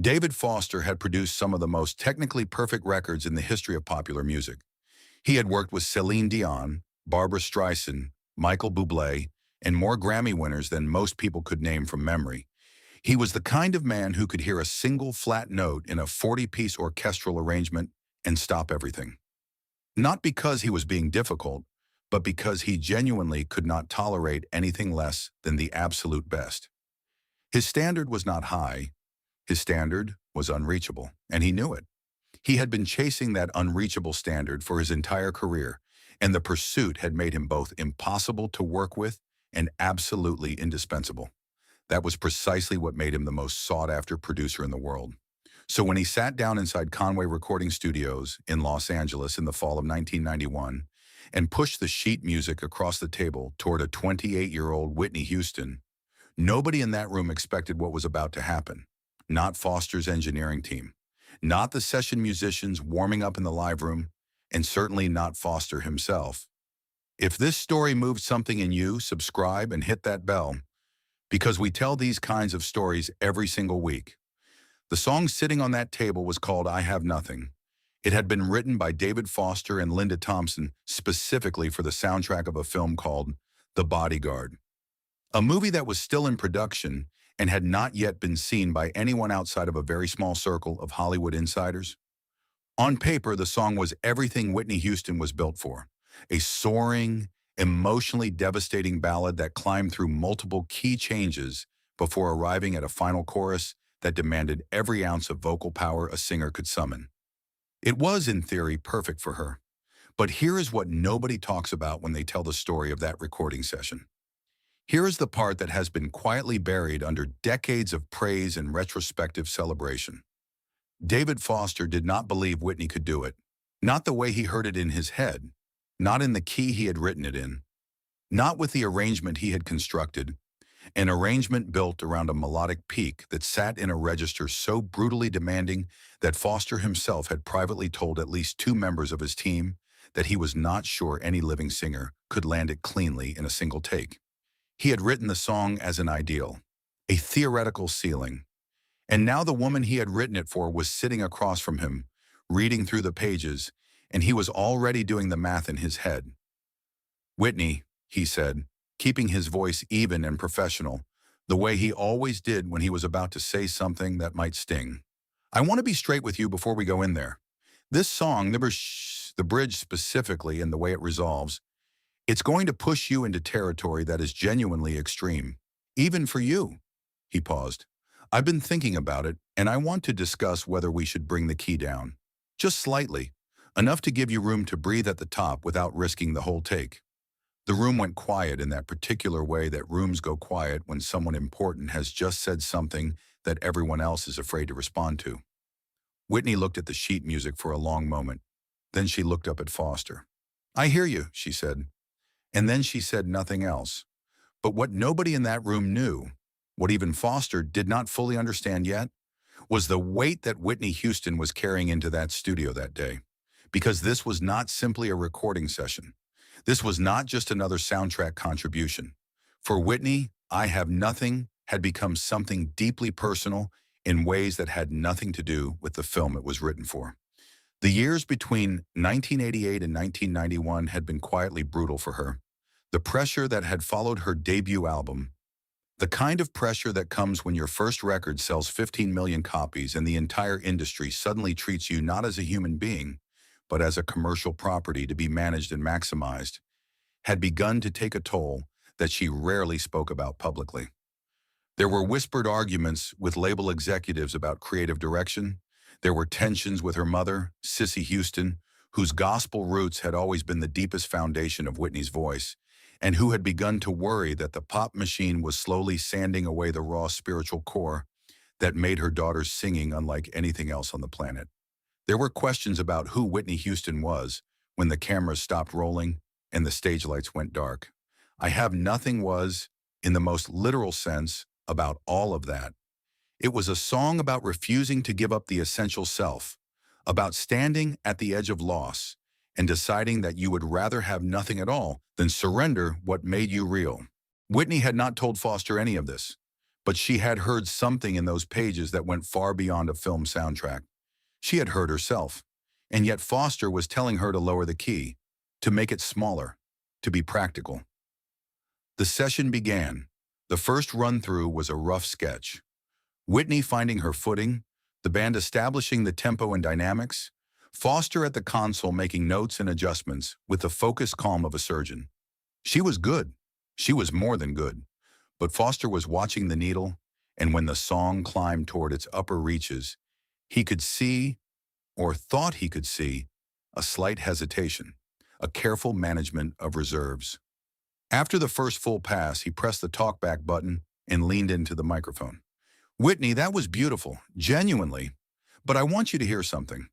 David Foster had produced some of the most technically perfect records in the history of popular music. He had worked with Celine Dion, Barbra Streisand, Michael Bublé, and more Grammy winners than most people could name from memory. He was the kind of man who could hear a single flat note in a 40-piece orchestral arrangement and stop everything. Not because he was being difficult, but because he genuinely could not tolerate anything less than the absolute best. His standard was not high, his standard was unreachable, and he knew it. He had been chasing that unreachable standard for his entire career, and the pursuit had made him both impossible to work with and absolutely indispensable. That was precisely what made him the most sought-after producer in the world. So when he sat down inside Conway Recording Studios in Los Angeles in the fall of 1991 and pushed the sheet music across the table toward a 28-year-old Whitney Houston, nobody in that room expected what was about to happen. Not Foster's engineering team, not the session musicians warming up in the live room, and certainly not Foster himself. If this story moved something in you, subscribe and hit that bell, because we tell these kinds of stories every single week. The song sitting on that table was called I Have Nothing. It had been written by David Foster and Linda Thompson specifically for the soundtrack of a film called The Bodyguard, a movie that was still in production and had not yet been seen by anyone outside of a very small circle of Hollywood insiders. On paper, the song was everything Whitney Houston was built for, a soaring, emotionally devastating ballad that climbed through multiple key changes before arriving at a final chorus that demanded every ounce of vocal power a singer could summon. It was, in theory, perfect for her. But here is what nobody talks about when they tell the story of that recording session. Here is the part that has been quietly buried under decades of praise and retrospective celebration. David Foster did not believe Whitney could do it. Not the way he heard it in his head, not in the key he had written it in, not with the arrangement he had constructed, an arrangement built around a melodic peak that sat in a register so brutally demanding that Foster himself had privately told at least two members of his team that he was not sure any living singer could land it cleanly in a single take. He had written the song as an ideal, a theoretical ceiling, and now the woman he had written it for was sitting across from him, reading through the pages, and he was already doing the math in his head. "Whitney," he said, keeping his voice even and professional, the way he always did when he was about to say something that might sting. "I want to be straight with you before we go in there. This song, the bridge specifically and the way it resolves, it's going to push you into territory that is genuinely extreme. Even for you." He paused. "I've been thinking about it, and I want to discuss whether we should bring the key down. Just slightly, enough to give you room to breathe at the top without risking the whole take." The room went quiet in that particular way that rooms go quiet when someone important has just said something that everyone else is afraid to respond to. Whitney looked at the sheet music for a long moment. Then she looked up at Foster. "I hear you," she said. And then she said nothing else. But what nobody in that room knew, what even Foster did not fully understand yet, was the weight that Whitney Houston was carrying into that studio that day. Because this was not simply a recording session. This was not just another soundtrack contribution. For Whitney, I Have Nothing had become something deeply personal in ways that had nothing to do with the film it was written for. The years between 1988 and 1991 had been quietly brutal for her. The pressure that had followed her debut album, the kind of pressure that comes when your first record sells 15 million copies and the entire industry suddenly treats you not as a human being, but as a commercial property to be managed and maximized, had begun to take a toll that she rarely spoke about publicly. There were whispered arguments with label executives about creative direction. There were tensions with her mother, Cissy Houston, whose gospel roots had always been the deepest foundation of Whitney's voice, and who had begun to worry that the pop machine was slowly sanding away the raw spiritual core that made her daughter's singing unlike anything else on the planet. There were questions about who Whitney Houston was when the cameras stopped rolling and the stage lights went dark. I Have Nothing was, in the most literal sense, about all of that. It was a song about refusing to give up the essential self, about standing at the edge of loss and deciding that you would rather have nothing at all than surrender what made you real. Whitney had not told Foster any of this, But she had heard something in those pages that went far beyond a film soundtrack. She had heard herself, and yet Foster was telling her to lower the key, to make it smaller, to be practical. The session began. The first run-through was a rough sketch. Whitney finding her footing, the band establishing the tempo and dynamics, Foster at the console making notes and adjustments with the focused calm of a surgeon. She was good. She was more than good. But Foster was watching the needle, and when the song climbed toward its upper reaches, he could see, or thought he could see, a slight hesitation, a careful management of reserves. After the first full pass, he pressed the talkback button and leaned into the microphone. "Whitney, that was beautiful, genuinely. But I want you to hear something."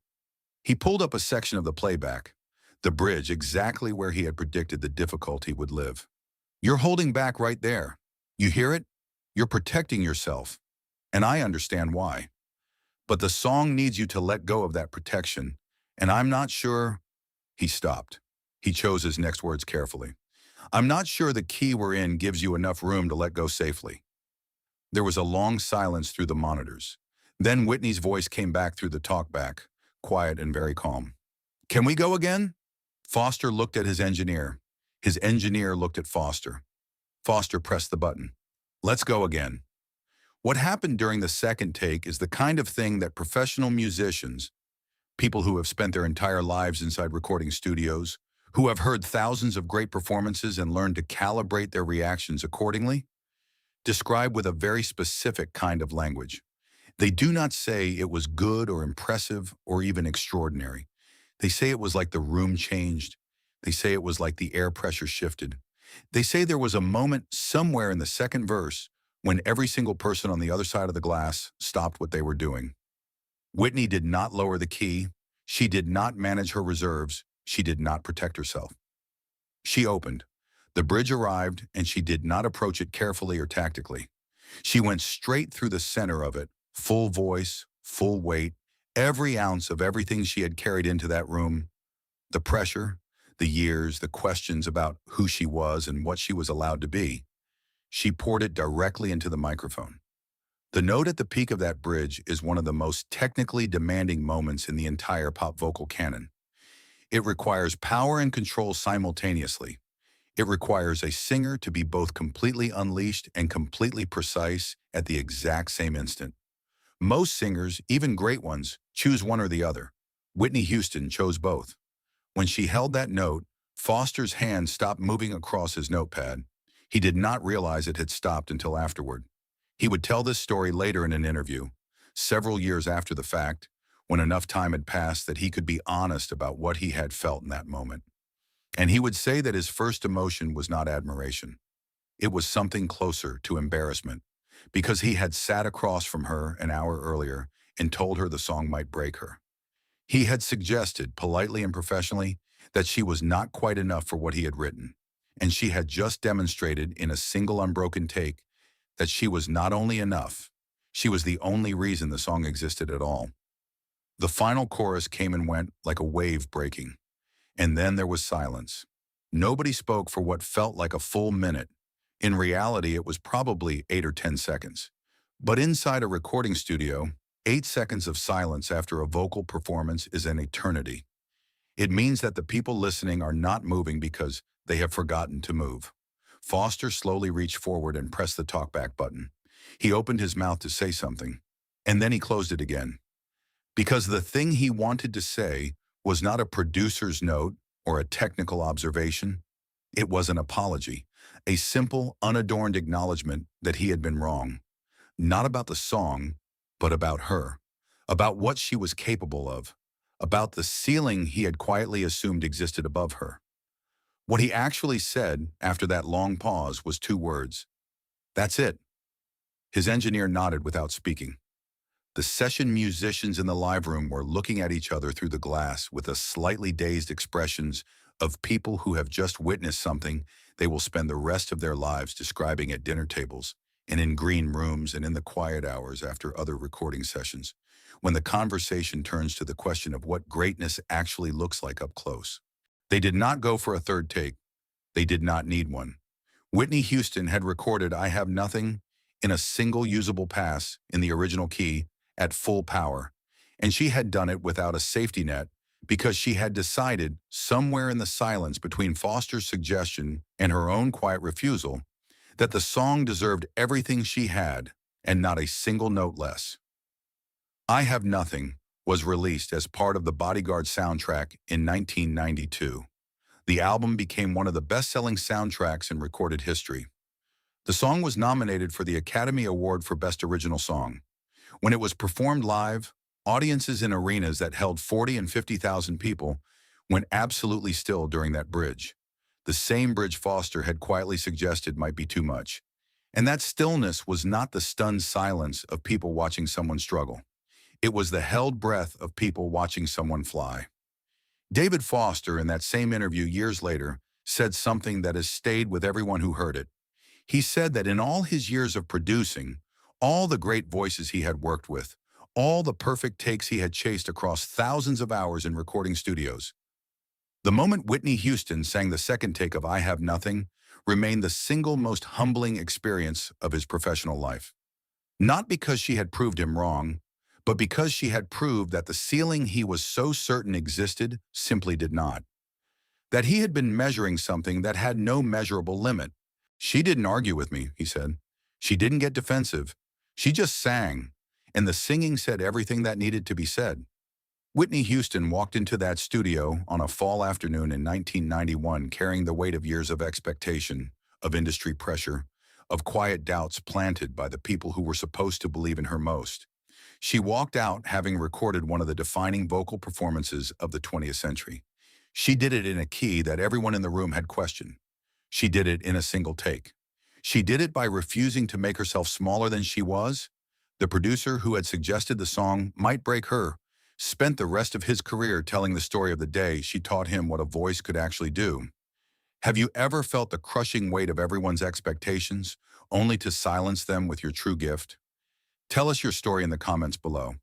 He pulled up a section of the playback, the bridge exactly where he had predicted the difficulty would live. "You're holding back right there. You hear it? You're protecting yourself. And I understand why. But the song needs you to let go of that protection, and I'm not sure—" He stopped. He chose his next words carefully. "I'm not sure the key we're in gives you enough room to let go safely." There was a long silence through the monitors. Then Whitney's voice came back through the talkback, quiet and very calm. "Can we go again?" Foster looked at his engineer. His engineer looked at Foster. Foster pressed the button. "Let's go again." What happened during the second take is the kind of thing that professional musicians, people who have spent their entire lives inside recording studios, who have heard thousands of great performances and learned to calibrate their reactions accordingly, describe with a very specific kind of language. They do not say it was good or impressive or even extraordinary. They say it was like the room changed. They say it was like the air pressure shifted. They say there was a moment somewhere in the second verse when every single person on the other side of the glass stopped what they were doing. Whitney did not lower the key. She did not manage her reserves. She did not protect herself. She opened. The bridge arrived, and she did not approach it carefully or tactically. She went straight through the center of it, full voice, full weight, every ounce of everything she had carried into that room, the pressure, the years, the questions about who she was and what she was allowed to be. She poured it directly into the microphone. The note at the peak of that bridge is one of the most technically demanding moments in the entire pop vocal canon. It requires power and control simultaneously. It requires a singer to be both completely unleashed and completely precise at the exact same instant. Most singers, even great ones, choose one or the other. Whitney Houston chose both. When she held that note, Foster's hand stopped moving across his notepad. He did not realize it had stopped until afterward. He would tell this story later in an interview, several years after the fact, when enough time had passed that he could be honest about what he had felt in that moment. And he would say that his first emotion was not admiration. It was something closer to embarrassment, because he had sat across from her an hour earlier and told her the song might break her. He had suggested, politely and professionally, that she was not quite enough for what he had written, and she had just demonstrated in a single unbroken take that she was not only enough, she was the only reason the song existed at all. The final chorus came and went like a wave breaking, and then there was silence. Nobody spoke for what felt like a full minute. In reality, it was probably 8 or 10 seconds. But inside a recording studio, 8 seconds of silence after a vocal performance is an eternity. It means that the people listening are not moving because they have forgotten to move. Foster slowly reached forward and pressed the talkback button. He opened his mouth to say something, and then he closed it again. Because the thing he wanted to say was not a producer's note or a technical observation. It was an apology, a simple, unadorned acknowledgement that he had been wrong. Not about the song, but about her, about what she was capable of, about the ceiling he had quietly assumed existed above her. What he actually said after that long pause was 2 words. "That's it." His engineer nodded without speaking. The session musicians in the live room were looking at each other through the glass with the slightly dazed expressions of people who have just witnessed something they will spend the rest of their lives describing at dinner tables and in green rooms and in the quiet hours after other recording sessions, when the conversation turns to the question of what greatness actually looks like up close. They did not go for a third take. They did not need one. Whitney Houston had recorded "I Have Nothing" in a single usable pass in the original key at full power. And she had done it without a safety net because she had decided somewhere in the silence between Foster's suggestion and her own quiet refusal that the song deserved everything she had and not a single note less. I Have Nothing was released as part of the Bodyguard soundtrack in 1992. The album became one of the best-selling soundtracks in recorded history. The song was nominated for the Academy Award for Best Original Song. When it was performed live, audiences in arenas that held 40 and 50,000 people went absolutely still during that bridge. The same bridge Foster had quietly suggested might be too much. And that stillness was not the stunned silence of people watching someone struggle. It was the held breath of people watching someone fly. David Foster, in that same interview years later, said something that has stayed with everyone who heard it. He said that in all his years of producing, all the great voices he had worked with, all the perfect takes he had chased across thousands of hours in recording studios, the moment Whitney Houston sang the second take of I Have Nothing remained the single most humbling experience of his professional life. Not because she had proved him wrong, but because she had proved that the ceiling he was so certain existed simply did not. That he had been measuring something that had no measurable limit. She didn't argue with me, he said. She didn't get defensive. She just sang, and the singing said everything that needed to be said. Whitney Houston walked into that studio on a fall afternoon in 1991 carrying the weight of years of expectation, of industry pressure, of quiet doubts planted by the people who were supposed to believe in her most. She walked out having recorded one of the defining vocal performances of the 20th century. She did it in a key that everyone in the room had questioned. She did it in a single take. She did it by refusing to make herself smaller than she was. The producer who had suggested the song might break her spent the rest of his career telling the story of the day she taught him what a voice could actually do. Have you ever felt the crushing weight of everyone's expectations, only to silence them with your true gift? Tell us your story in the comments below.